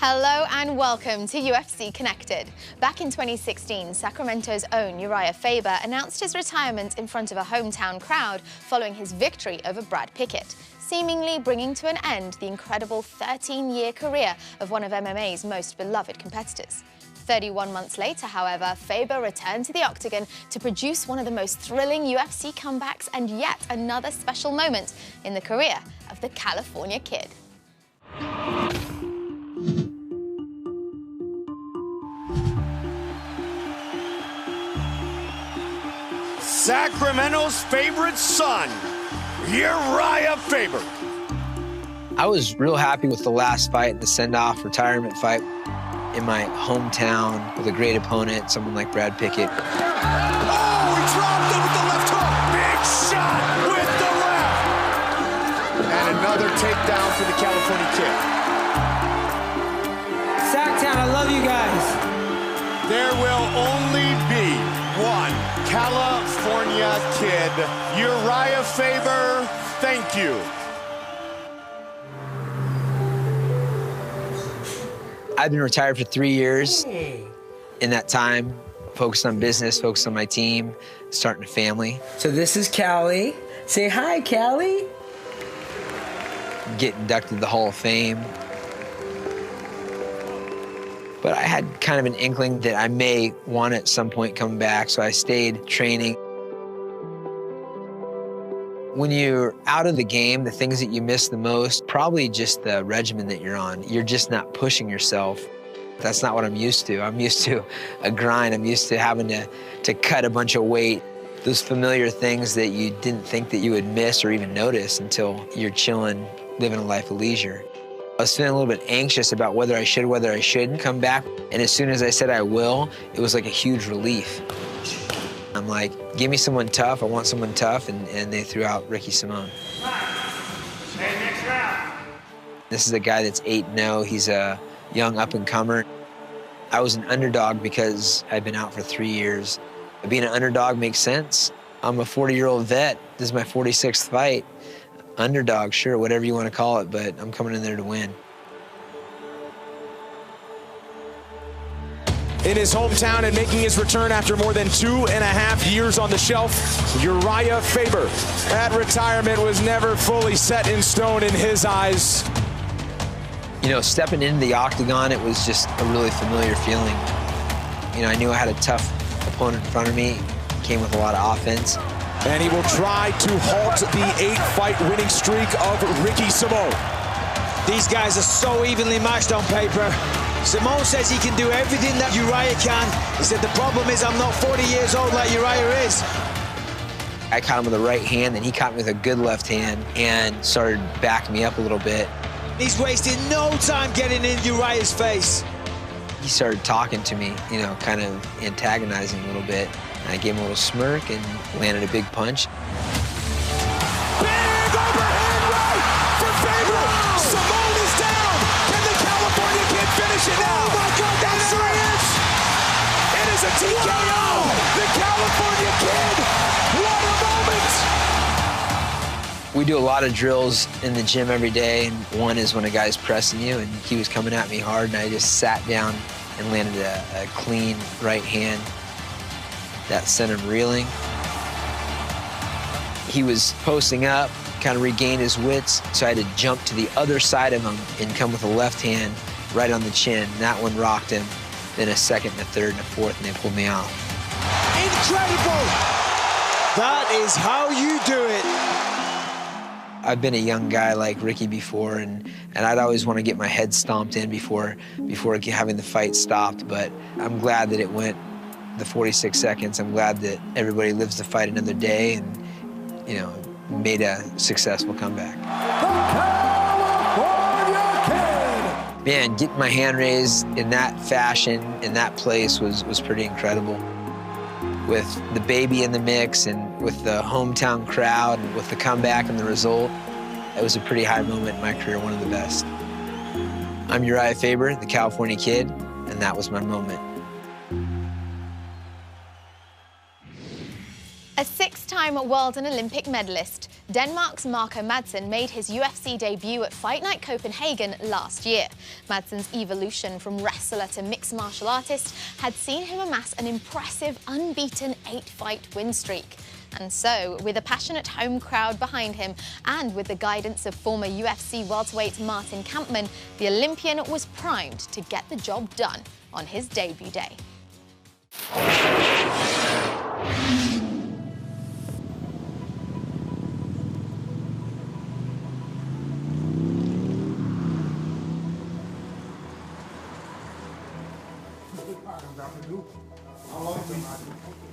Hello and welcome to UFC Connected. Back in 2016, Sacramento's own Uriah Faber announced his retirement in front of a hometown crowd following his victory over Brad Pickett, seemingly bringing to an end the incredible 13-year career of one of MMA's most beloved competitors. 31 months later, however, Faber returned to the octagon to produce one of the most thrilling UFC comebacks and yet another special moment in the career of the California Kid. Sacramento's favorite son, Uriah Faber. I was real happy with the last fight, the send-off retirement fight in my hometown with a great opponent, someone like Brad Pickett. Oh, he dropped him with the left hook. Big shot with the left. And another takedown for the California Kid. Sacktown, I love you guys. There will only be one California Kid. Uriah Faber, thank you. I've been retired for 3 years. In that time, focused on business, focused on my team, starting a family. So this is Callie. Say hi, Callie. Get inducted to the Hall of Fame. But I had kind of an inkling that I may want to at some point come back, so I stayed training. When you're out of the game, the things that you miss the most, probably just the regimen that you're on. You're just not pushing yourself. That's not what I'm used to. I'm used to a grind. I'm used to having to cut a bunch of weight. Those familiar things that you didn't think that you would miss or even notice until you're chilling, living a life of leisure. I was feeling a little bit anxious about whether I should, whether I shouldn't come back. And as soon as I said I will, it was like a huge relief. I'm like, give me someone tough. I want someone tough. And they threw out Ricky Simon. Hey, next round. This is a guy that's 8-0. He's a young up-and-comer. I was an underdog because I'd been out for 3 years. Being an underdog makes sense. I'm a 40-year-old vet. This is my 46th fight. Underdog, sure, whatever you want to call it, but I'm coming in there to win. In his hometown and making his return after more than 2.5 years on the shelf, Uriah Faber. That retirement was never fully set in stone in his eyes. You know, stepping into the octagon, it was just a really familiar feeling. You know, I knew I had a tough opponent in front of me, came with a lot of offense. And he will try to halt the 8-fight winning streak of Ricky Simon. These guys are so evenly matched on paper. Simon says he can do everything that Uriah can. He said the problem is I'm not 40 years old like Uriah is. I caught him with a right hand, and he caught me with a good left hand and started backing me up a little bit. He's wasting no time getting in Uriah's face. He started talking to me, you know, kind of antagonizing a little bit. I gave him a little smirk and landed a big punch. Big overhand right for Faber. Simon is down. Can the California Kid finish it now? Oh my God, that's serious. It is a TKO. The California Kid. What a moment. We do a lot of drills in the gym every day, and one is when a guy's pressing you, and he was coming at me hard, and I just sat down and landed a clean right hand. That sent him reeling. He was posting up, kind of regained his wits, so I had to jump to the other side of him and come with a left hand right on the chin. That one rocked him. Then a second, and a third, and a fourth, and they pulled me out. Incredible! That is how you do it. I've been a young guy like Ricky before, and I'd always want to get my head stomped in before having the fight stopped, but I'm glad that it went the 46 seconds. I'm glad that everybody lives to fight another day and, you know, made a successful comeback. Man, getting my hand raised in that fashion, in that place was pretty incredible. With the baby in the mix and with the hometown crowd and with the comeback and the result, it was a pretty high moment in my career, one of the best. I'm Uriah Faber, the California Kid, and that was my moment. A 6-time world and Olympic medalist, Denmark's Marco Madsen made his UFC debut at Fight Night Copenhagen last year. Madsen's evolution from wrestler to mixed martial artist had seen him amass an impressive unbeaten 8-fight win streak. And so, with a passionate home crowd behind him and with the guidance of former UFC welterweight Martin Kampmann, the Olympian was primed to get the job done on his debut day.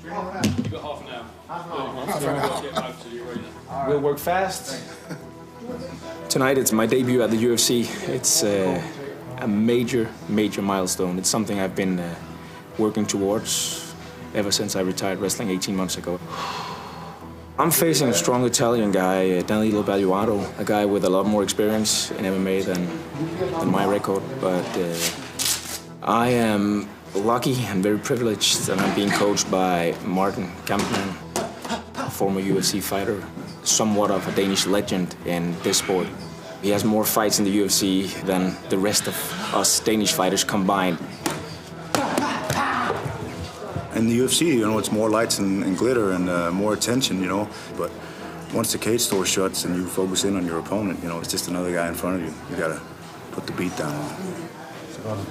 You got half an hour. We'll work fast. Tonight it's my debut at the UFC. It's a major milestone. It's something I've been working towards ever since I retired wrestling 18 months ago. I'm facing a strong Italian guy, Danilo Belluato, a guy with a lot more experience in MMA than my record, but I am lucky and very privileged that I'm being coached by Martin Kampmann, a former UFC fighter, somewhat of a Danish legend in this sport. He has more fights in the UFC than the rest of us Danish fighters combined. In the UFC, you know, it's more lights and glitter and more attention, you know. But once the cage door shuts and you focus in on your opponent, you know, it's just another guy in front of you. You gotta put the beat down on him.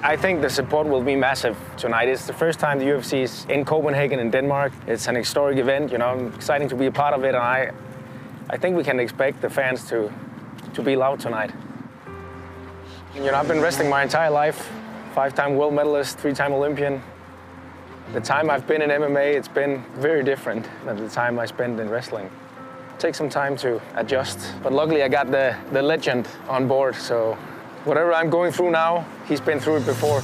I think the support will be massive tonight. It's the first time the UFC is in Copenhagen in Denmark. It's an historic event, you know, exciting to be a part of it, and I think we can expect the fans to be loud tonight. You know, I've been wrestling my entire life, 5-time world medalist, 3-time Olympian. The time I've been in MMA, it's been very different than the time I spent in wrestling. It takes some time to adjust, but luckily I got the legend on board, so whatever I'm going through now, he's been through it before.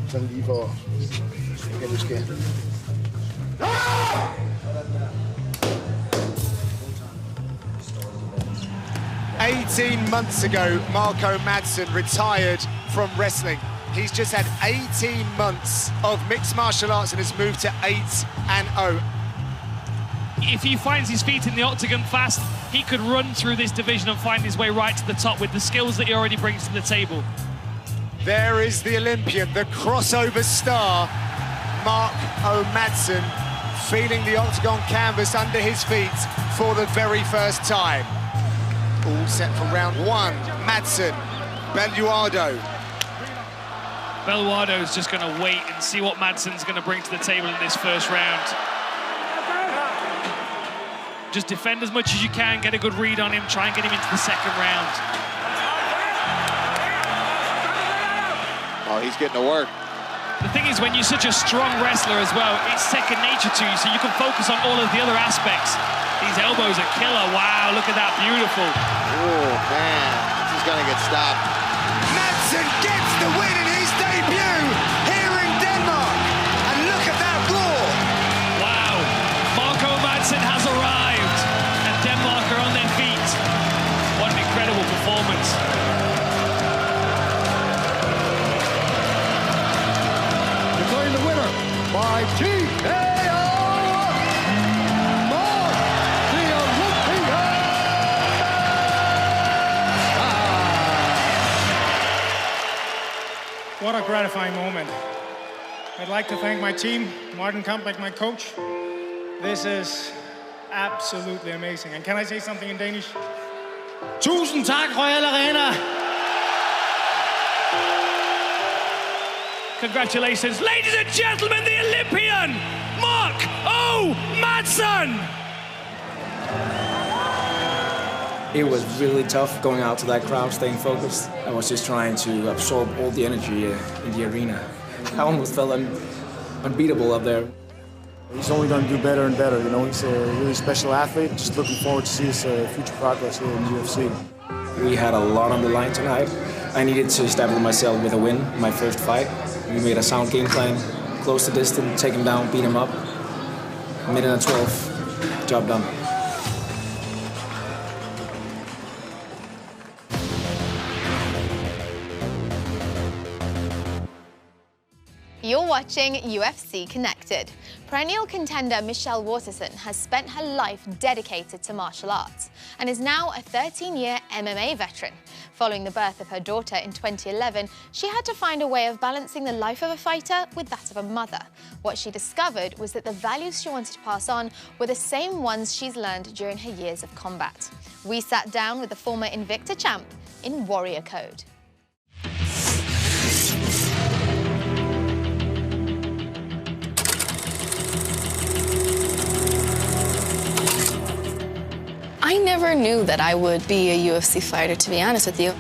Sådan lige for at det sker. 18 months ago, Marco Madsen retired from wrestling. He's just had 18 months of mixed martial arts and has moved to 8-0. If he finds his feet in the octagon fast, he could run through this division and find his way right to the top with the skills that he already brings to the table. There is the Olympian, the crossover star, Marco Madsen, feeling the octagon canvas under his feet for the very first time. All set for round one. Madsen, Belluato. Belluato's just going to wait and see what Madsen's going to bring to the table in this first round. Just defend as much as you can, get a good read on him, try and get him into the second round. Oh, he's getting to work. The thing is, when you're such a strong wrestler as well, it's second nature to you, so you can focus on all of the other aspects. These elbows are killer. Wow, look at that, beautiful. Oh, man, this is gonna get stopped. Madsen gets the win in his debut here in Denmark. And look at that roar. Wow, Marco Madsen has arrived, and Denmark are on their feet. What an incredible performance. Declaring the winner by TKO, Mark the Olympian! What a gratifying moment. I'd like to thank my team, Martin Kampmann, my coach. This is absolutely amazing. And can I say something in Danish? Tusind tak, Royal Arena! Congratulations, ladies and gentlemen, the Olympian, Mark O. Madsen! It was really tough going out to that crowd, staying focused. I was just trying to absorb all the energy in the arena. I almost felt unbeatable up there. He's only going to do better and better, you know. He's a really special athlete. Just looking forward to see his future progress here in the UFC. We had a lot on the line tonight. I needed to establish myself with a win, my first fight. We made a sound game plan, close the distance, take him down, beat him up. Minute and 12, job done. You're watching UFC Connected. Perennial contender Michelle Waterson has spent her life dedicated to martial arts and is now a 13-year MMA veteran. Following the birth of her daughter in 2011, she had to find a way of balancing the life of a fighter with that of a mother. What she discovered was that the values she wanted to pass on were the same ones she's learned during her years of combat. We sat down with the former Invicta champ in Warrior Code. I never knew that I would be a UFC fighter, to be honest with you.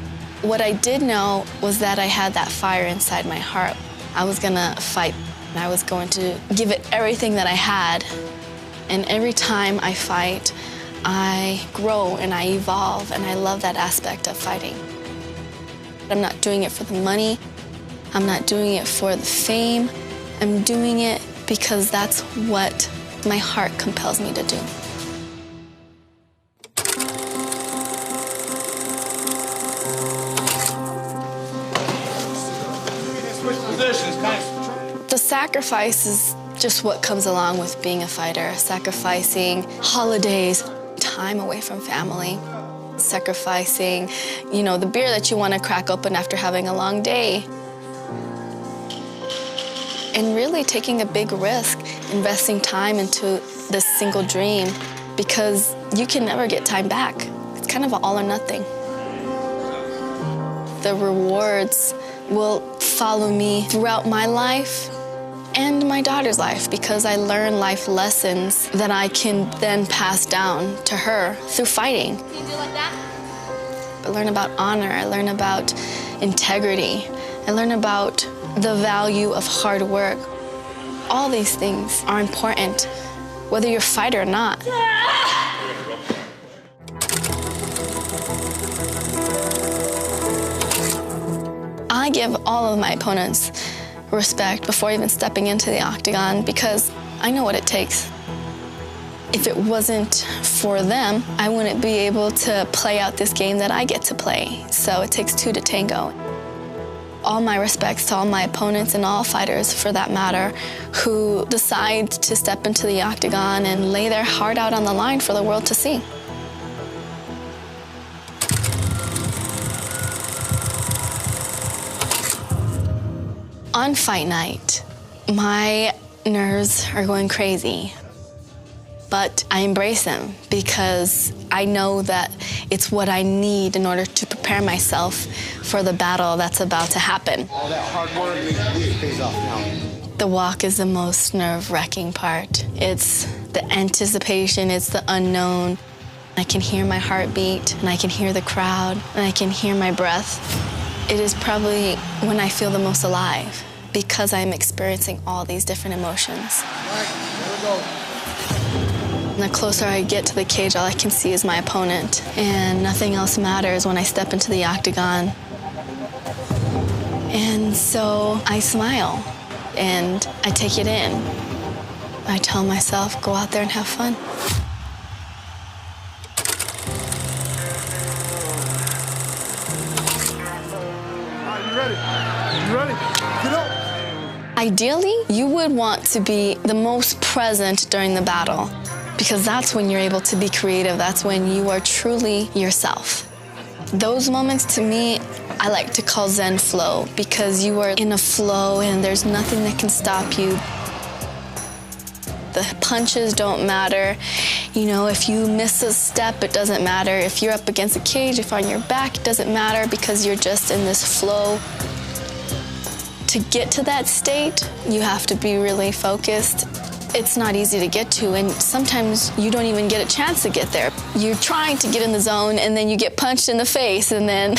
What I did know was that I had that fire inside my heart. I was gonna fight, and I was going to give it everything that I had. And every time I fight, I grow and I evolve, and I love that aspect of fighting. I'm not doing it for the money. I'm not doing it for the fame. I'm doing it because that's what my heart compels me to do. The sacrifice is just what comes along with being a fighter. Sacrificing holidays, time away from family, sacrificing, the beer that you want to crack open after having a long day. And really taking a big risk, investing time into this single dream, because you can never get time back. It's kind of an all or nothing. The rewards will follow me throughout my life and my daughter's life, because I learn life lessons that I can then pass down to her through fighting. Can you do like that? I learn about honor, I learn about integrity, I learn about the value of hard work. All these things are important, whether you're a fighter or not. I give all of my opponents respect before even stepping into the octagon, because I know what it takes. If it wasn't for them, I wouldn't be able to play out this game that I get to play. So it takes two to tango. All my respects to all my opponents and all fighters, for that matter, who decide to step into the octagon and lay their heart out on the line for the world to see. On fight night, my nerves are going crazy, but I embrace them because I know that it's what I need in order to prepare myself for the battle that's about to happen. All that hard work pays off now. The walk is the most nerve-wracking part. It's the anticipation, it's the unknown. I can hear my heartbeat, and I can hear the crowd, and I can hear my breath. It is probably when I feel the most alive, because I'm experiencing all these different emotions. All right, here we go. And the closer I get to the cage, all I can see is my opponent, and nothing else matters when I step into the octagon. And so I smile, and I take it in. I tell myself, go out there and have fun. You ready? You ready? Get up! Ideally, you would want to be the most present during the battle, because that's when you're able to be creative. That's when you are truly yourself. Those moments, to me, I like to call Zen flow, because you are in a flow and there's nothing that can stop you. The punches don't matter. If you miss a step, it doesn't matter. If you're up against a cage, if on your back, it doesn't matter, because you're just in this flow. To get to that state, you have to be really focused. It's not easy to get to, and sometimes you don't even get a chance to get there. You're trying to get in the zone, and then you get punched in the face, and then...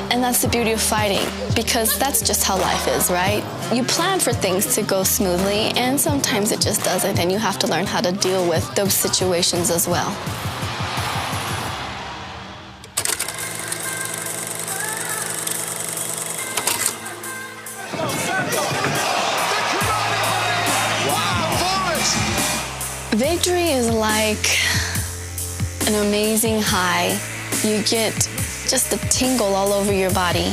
And that's the beauty of fighting, because that's just how life is, right? You plan for things to go smoothly, and sometimes it just doesn't, and you have to learn how to deal with those situations as well. Victory is like an amazing high. You get just a tingle all over your body.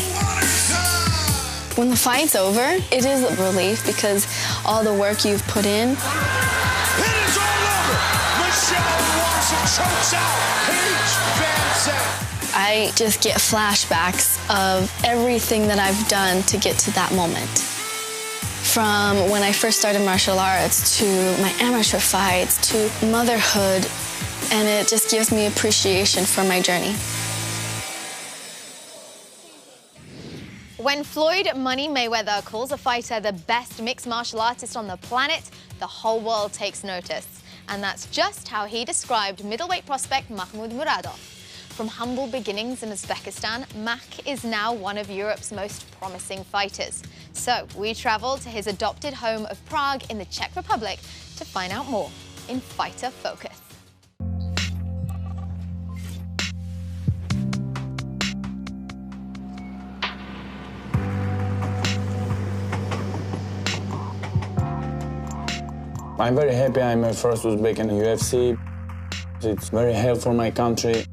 When the fight's over, it is a relief because all the work you've put in. It is all over. Michelle Watson chokes out Paige VanZant. I just get flashbacks of everything that I've done to get to that moment. From when I first started martial arts to my amateur fights to motherhood, and it just gives me appreciation for my journey. When Floyd Money Mayweather calls a fighter the best mixed martial artist on the planet, the whole world takes notice. And that's just how he described middleweight prospect Makhmud Muradov. From humble beginnings in Uzbekistan, Mak is now one of Europe's most promising fighters. So we travel to his adopted home of Prague in the Czech Republic to find out more in Fighter Focus. I'm very happy I'm my first Uzbek in the UFC. It's very helpful for my country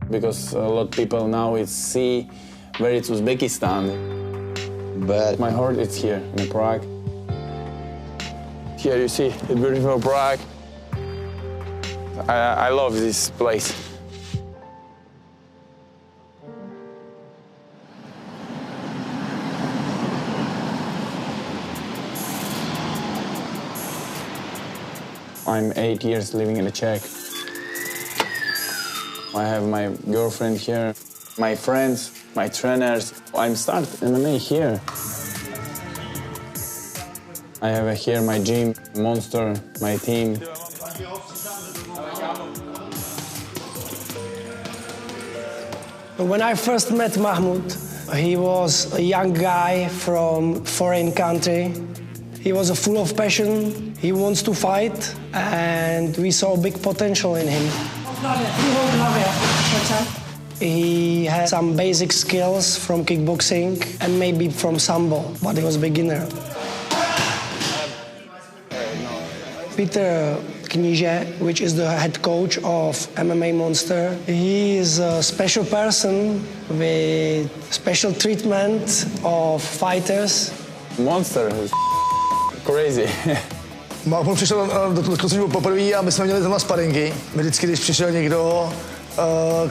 because a lot of people now see where it's Uzbekistan. But my heart is here in Prague. Here you see the beautiful Prague. I love this place. I'm 8 years living in the Czech. I have my girlfriend here, my friends, my trainers. I'm start MMA here. I have here my gym, Monster, my team. When I first met Mahmud, he was a young guy from foreign country. He was full of passion. He wants to fight, and we saw big potential in him. He had some basic skills from kickboxing and maybe from sambo, but he was a beginner. Peter Kníže, which is the head coach of MMA Monster, he is a special person with special treatment of fighters. Monster is crazy. Mahmud přišel do klubu poprvé a my jsme měli zrovna sparingy. Vždycky, když přišel někdo,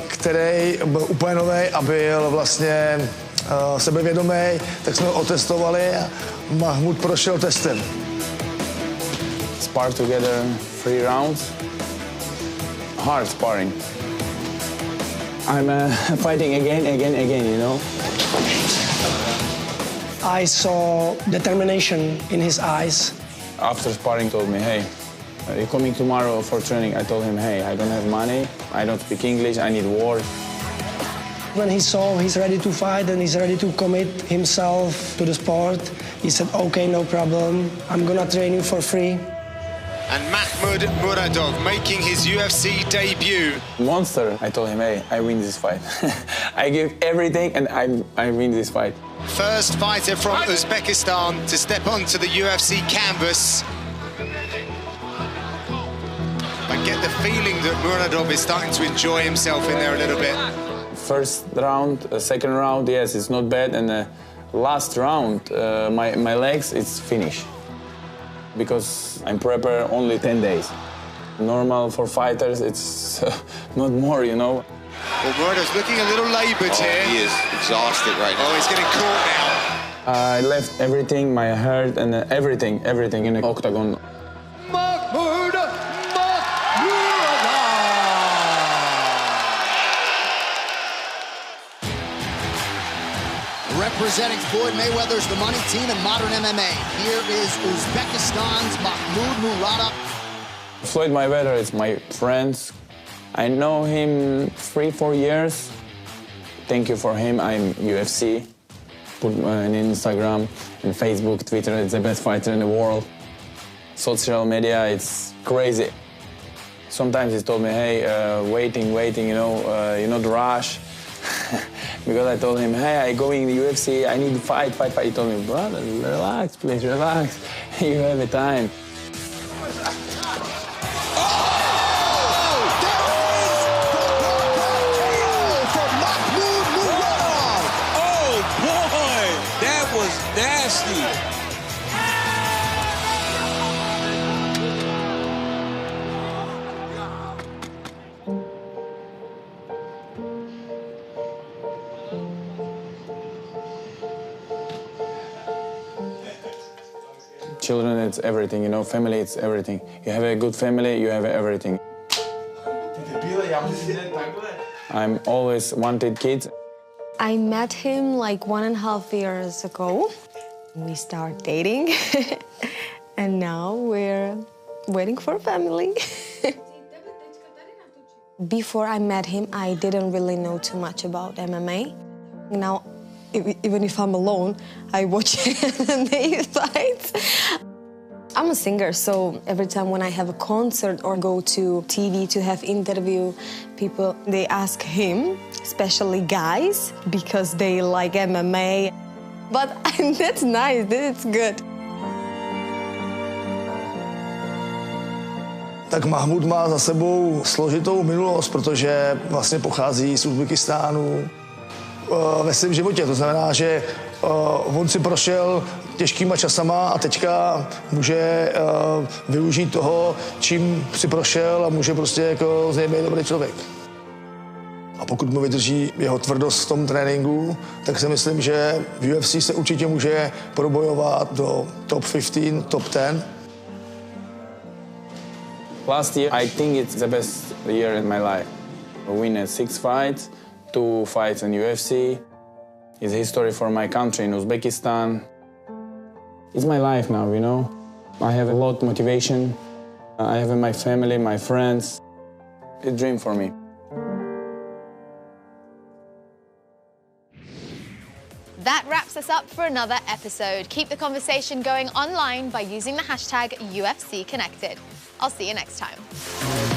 který byl úplně nový a byl vlastně sebevědomý, tak jsme ho otestovali a Mahmud prošel testem. Spar together 3 rounds. Hard sparring. I'm fighting again, you know. I saw determination in his eyes. After sparring, told me, hey, are you coming tomorrow for training? I told him, hey, I don't have money, I don't speak English, I need work. When he saw he's ready to fight and he's ready to commit himself to the sport, he said, okay, no problem, I'm gonna train you for free. And Makhmud Muradov making his UFC debut. Monster, I told him, hey, I win this fight. I give everything and I win this fight. First fighter from Uzbekistan to step onto the UFC canvas. I get the feeling that Muradov is starting to enjoy himself in there a little bit. First round, second round, yes, it's not bad. And the last round, my legs, it's finished. Because I'm prepared only 10 days. Normal for fighters, it's not more, you know. Well, Muradov's looking a little laboured here. He is exhausted right now. Oh, he's getting caught now. I left everything, my heart and everything in the octagon. Makhmud Muradov! Representing Floyd Mayweather's The Money Team in modern MMA, here is Uzbekistan's Mahmud Muradov. Floyd Mayweather is my friend. I know him 3-4 years. Thank you for him. I'm UFC. Put on Instagram and Facebook, Twitter. It's the best fighter in the world. Social media, it's crazy. Sometimes he told me, hey, waiting, you know, you not rush. Because I told him, hey, I go in the UFC, I need to fight. He told me, brother, relax, please, relax. You have the time. children, it's everything, you know, family, it's everything. You have a good family, you have everything. I'm always wanted kids. I met him like 1.5 years ago. We started dating, and now we're waiting for a family. Before I met him, I didn't really know too much about MMA. Now, even if I'm alone, I watch MMA fights. I'm a singer, so every time when I have a concert or go to TV to have interview, people, they ask him, especially guys, because they like MMA. But that's nice, that's good. Tak Mahmud má za sebou složitou minulost, protože vlastně pochází z Uzbekistánu ve svém životě. To znamená, že on si prošel těžkýma časama a teďka může využít toho, čím si prošel a může prostě jako z něj být dobrý člověk. A pokud mu vydrží jeho tvrdost v tom tréninku, tak si myslím, že v UFC se určitě může probojovat do top 15, top 10. Last year, I think it's the best year in my life. I win 6 fights, 2 fights in UFC. It's history for my country in Uzbekistan. It's my life now, you know. I have a lot of motivation. I have my family, my friends. It's a dream for me. That wraps us up for another episode. Keep the conversation going online by using the hashtag UFC Connected. I'll see you next time.